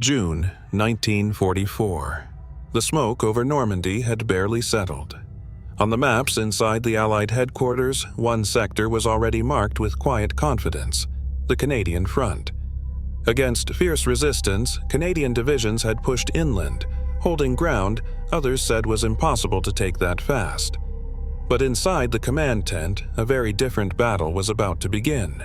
June 1944. The smoke over Normandy had barely settled. On the maps inside the Allied headquarters, one sector was already marked with quiet confidence: the Canadian front. Against fierce resistance, Canadian divisions had pushed inland, holding ground others said was impossible to take that fast. But inside the command tent, a very different battle was about to begin.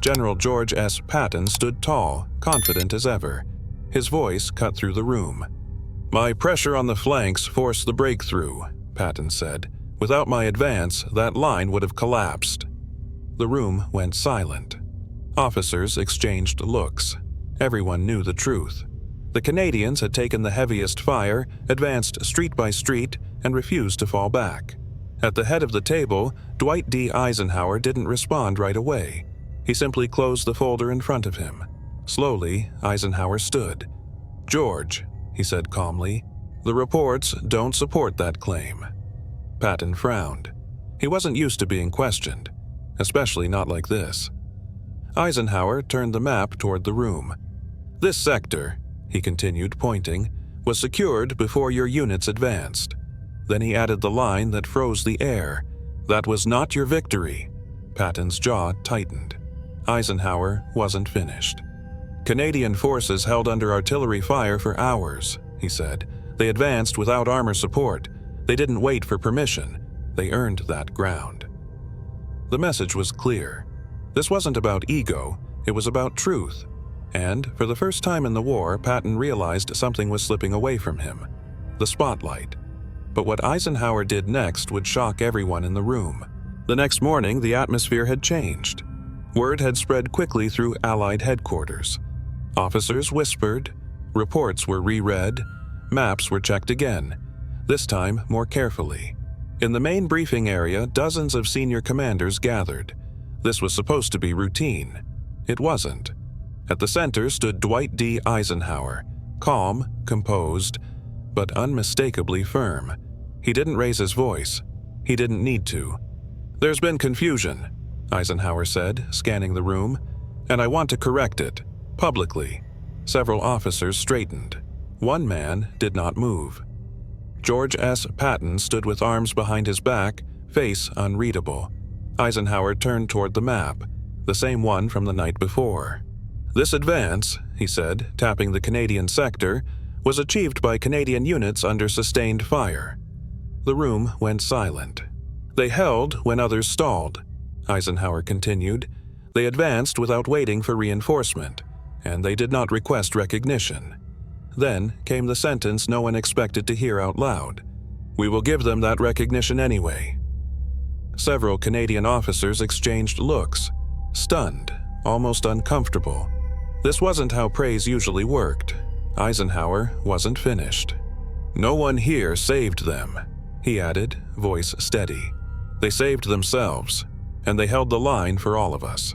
General George S. Patton stood tall, confident as ever. His voice cut through the room. "My pressure on the flanks forced the breakthrough," Patton said. "Without my advance, that line would have collapsed." The room went silent. Officers exchanged looks. Everyone knew the truth. The Canadians had taken the heaviest fire, advanced street by street, and refused to fall back. At the head of the table, Dwight D. Eisenhower didn't respond right away. He simply closed the folder in front of him. Slowly, Eisenhower stood. "George," he said calmly, "the reports don't support that claim." Patton frowned. He wasn't used to being questioned, especially not like this. Eisenhower turned the map toward the room. "This sector," he continued, pointing, "was secured before your units advanced." Then he added the line that froze the air. "That was not your victory." Patton's jaw tightened. Eisenhower wasn't finished. "Canadian forces held under artillery fire for hours," he said. "They advanced without armor support. They didn't wait for permission. They earned that ground." The message was clear. This wasn't about ego, it was about truth. And, for the first time in the war, Patton realized something was slipping away from him: the spotlight. But what Eisenhower did next would shock everyone in the room. The next morning, the atmosphere had changed. Word had spread quickly through Allied headquarters. Officers whispered, reports were reread, maps were checked again, this time more carefully. In the main briefing area, dozens of senior commanders gathered. This was supposed to be routine. It wasn't. At the center stood Dwight D. Eisenhower, calm, composed, but unmistakably firm. He didn't raise his voice. He didn't need to. "There's been confusion," Eisenhower said, scanning the room, "and I want to correct it, publicly." Several officers straightened. One man did not move. George S. Patton stood with arms behind his back, face unreadable. Eisenhower turned toward the map, the same one from the night before. "This advance," he said, tapping the Canadian sector, "was achieved by Canadian units under sustained fire." The room went silent. "They held when others stalled," Eisenhower continued. "They advanced without waiting for reinforcement, and they did not request recognition." Then came the sentence no one expected to hear out loud: "We will give them that recognition anyway." Several Canadian officers exchanged looks, stunned, almost uncomfortable. This wasn't how praise usually worked. Eisenhower wasn't finished. "No one here saved them," he added, voice steady. "They saved themselves, and they held the line for all of us."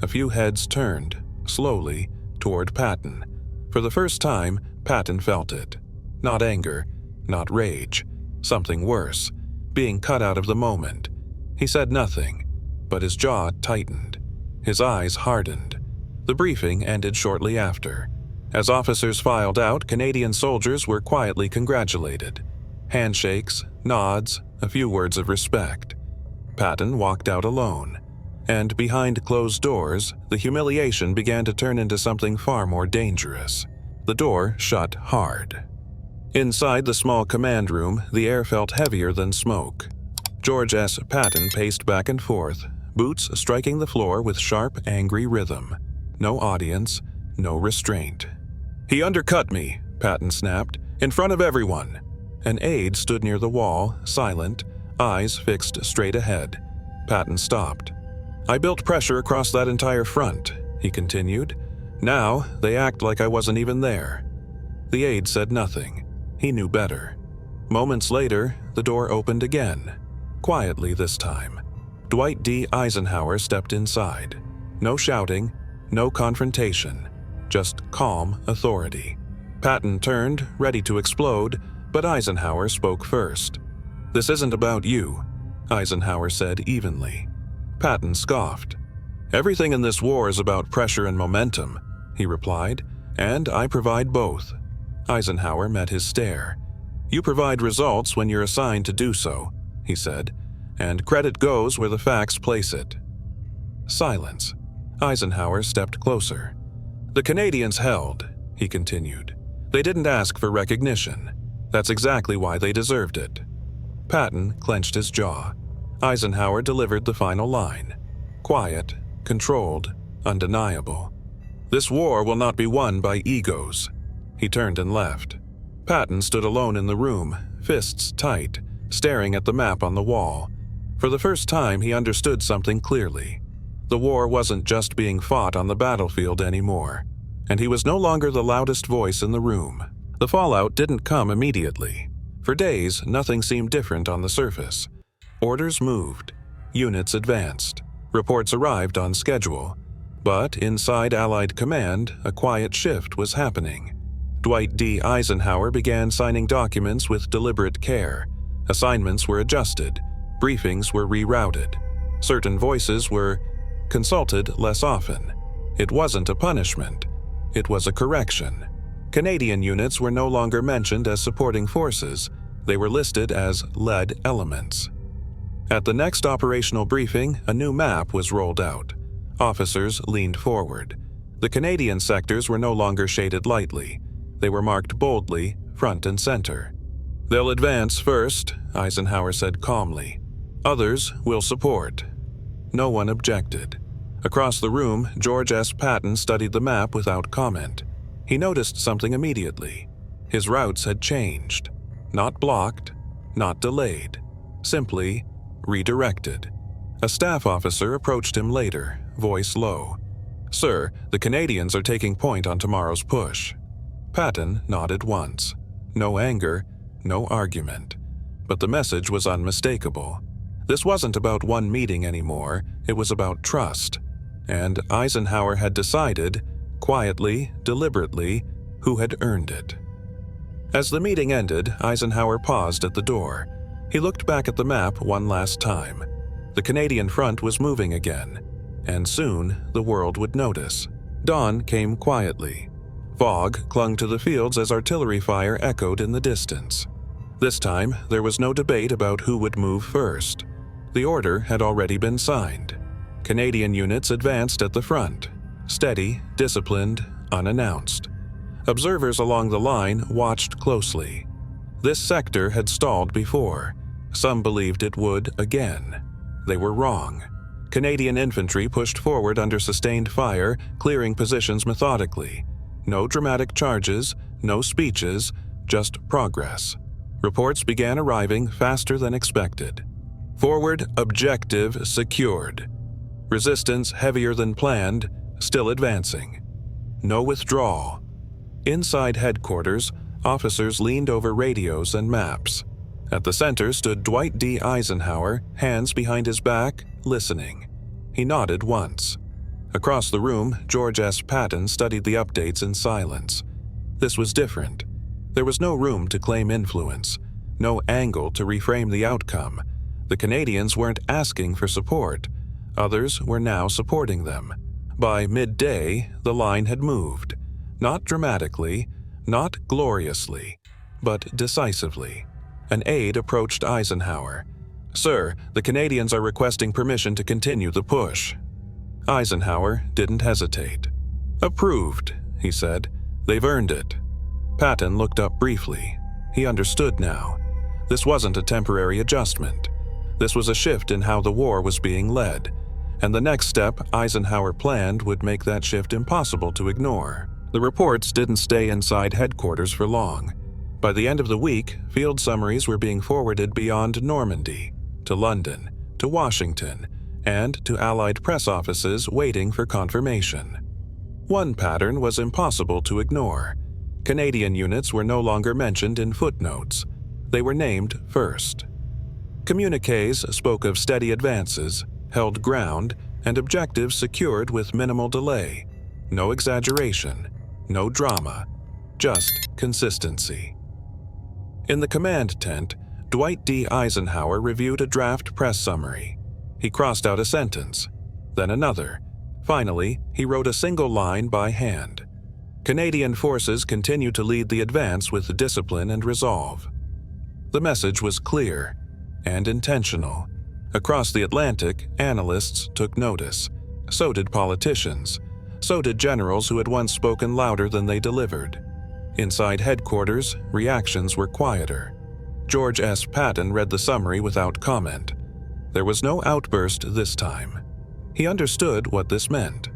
A few heads turned, slowly, toward Patton. For the first time, Patton felt it. Not anger, not rage. Something worse: being cut out of the moment. He said nothing, but his jaw tightened. His eyes hardened. The briefing ended shortly after. As officers filed out, Canadian soldiers were quietly congratulated. Handshakes, nods, a few words of respect. Patton walked out alone. And behind closed doors, the humiliation began to turn into something far more dangerous. The door shut hard. Inside the small command room, the air felt heavier than smoke. George S. Patton paced back and forth, boots striking the floor with sharp, angry rhythm. No audience, no restraint. "He undercut me," Patton snapped, "in front of everyone." An aide stood near the wall, silent, eyes fixed straight ahead. Patton stopped. "I built pressure across that entire front," he continued. "Now they act like I wasn't even there." The aide said nothing. He knew better. Moments later, the door opened again. Quietly this time. Dwight D. Eisenhower stepped inside. No shouting, no confrontation, just calm authority. Patton turned, ready to explode, but Eisenhower spoke first. "This isn't about you," Eisenhower said evenly. Patton scoffed. "Everything in this war is about pressure and momentum," he replied, and I provide both." Eisenhower met his stare. "You provide results when you're assigned to do so," he said, "and credit goes where the facts place it." Silence. Eisenhower stepped closer. "The Canadians held," he continued. "They didn't ask for recognition. That's exactly why they deserved it." Patton clenched his jaw. Eisenhower delivered the final line. Quiet, controlled, undeniable. "This war will not be won by egos." He turned and left. Patton stood alone in the room, fists tight, staring at the map on the wall. For the first time, he understood something clearly. The war wasn't just being fought on the battlefield anymore, and he was no longer the loudest voice in the room. The fallout didn't come immediately. For days, nothing seemed different on the surface. Orders moved. Units advanced. Reports arrived on schedule. But inside Allied command, a quiet shift was happening. Dwight D. Eisenhower began signing documents with deliberate care. Assignments were adjusted. Briefings were rerouted. Certain voices were consulted less often. It wasn't a punishment. It was a correction. Canadian units were no longer mentioned as supporting forces. They were listed as lead elements. At the next operational briefing, a new map was rolled out. Officers leaned forward. The Canadian sectors were no longer shaded lightly. They were marked boldly, front and center. "They'll advance first," Eisenhower said calmly. "Others will support." No one objected. Across the room, George S. Patton studied the map without comment. He noticed something immediately. His routes had changed. Not blocked, not delayed. Simply redirected. A staff officer approached him later, voice low. "Sir, the Canadians are taking point on tomorrow's push." Patton nodded once. No anger, no argument. But the message was unmistakable. This wasn't about one meeting anymore, it was about trust. And Eisenhower had decided, quietly, deliberately, who had earned it. As the meeting ended, Eisenhower paused at the door. He looked back at the map one last time. The Canadian front was moving again, and soon the world would notice. Dawn came quietly. Fog clung to the fields as artillery fire echoed in the distance. This time, there was no debate about who would move first. The order had already been signed. Canadian units advanced at the front, steady, disciplined, unannounced. Observers along the line watched closely. This sector had stalled before. Some believed it would again. They were wrong. Canadian infantry pushed forward under sustained fire, clearing positions methodically. No dramatic charges, no speeches, just progress. Reports began arriving faster than expected. Forward objective secured. Resistance heavier than planned, still advancing. No withdrawal. Inside headquarters, officers leaned over radios and maps. At the center stood Dwight D. Eisenhower, hands behind his back, listening. He nodded once. Across the room, George S. Patton studied the updates in silence. This was different. There was no room to claim influence, no angle to reframe the outcome. The Canadians weren't asking for support. Others were now supporting them. By midday, the line had moved. Not dramatically, not gloriously, but decisively. An aide approached Eisenhower. "Sir, the Canadians are requesting permission to continue the push." Eisenhower didn't hesitate. "Approved," he said. "They've earned it." Patton looked up briefly. He understood now. This wasn't a temporary adjustment. This was a shift in how the war was being led, and the next step Eisenhower planned would make that shift impossible to ignore. The reports didn't stay inside headquarters for long. By the end of the week, field summaries were being forwarded beyond Normandy, to London, to Washington, and to Allied press offices waiting for confirmation. One pattern was impossible to ignore. Canadian units were no longer mentioned in footnotes. They were named first. Communiques spoke of steady advances, held ground, and objectives secured with minimal delay. No exaggeration, no drama, just consistency. In the command tent, Dwight D. Eisenhower reviewed a draft press summary. He crossed out a sentence, then another. Finally, he wrote a single line by hand. Canadian forces continued to lead the advance with discipline and resolve. The message was clear and intentional. Across the Atlantic, analysts took notice. So did politicians. So did generals who had once spoken louder than they delivered. Inside headquarters, reactions were quieter. George S. Patton read the summary without comment. There was no outburst this time. He understood what this meant.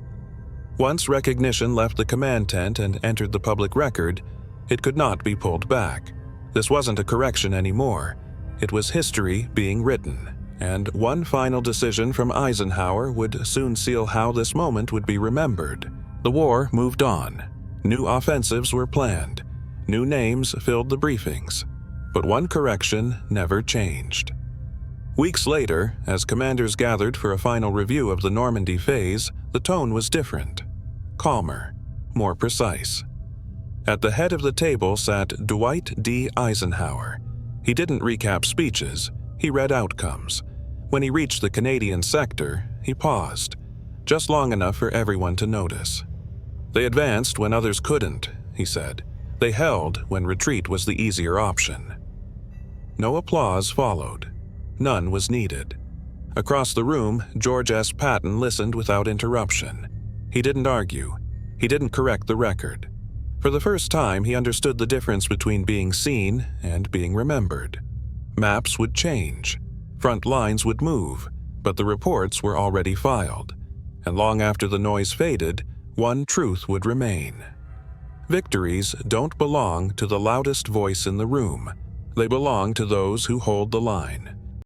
Once recognition left the command tent and entered the public record, it could not be pulled back. This wasn't a correction anymore. It was history being written, and one final decision from Eisenhower would soon seal how this moment would be remembered. The war moved on. New offensives were planned. New names filled the briefings. But one correction never changed. Weeks later, as commanders gathered for a final review of the Normandy phase, the tone was different. Calmer, more precise. At the head of the table sat Dwight D. Eisenhower. He didn't recap speeches, he read outcomes. When he reached the Canadian sector, he paused, just long enough for everyone to notice. They advanced when others couldn't, he said. They held when retreat was the easier option. No applause followed. None was needed. Across the room, George S. Patton listened without interruption. He didn't argue. He didn't correct the record. For the first time, he understood the difference between being seen and being remembered. Maps would change. Front lines would move, but the reports were already filed. And long after the noise faded, one truth would remain. Victories don't belong to the loudest voice in the room. They belong to those who hold the line.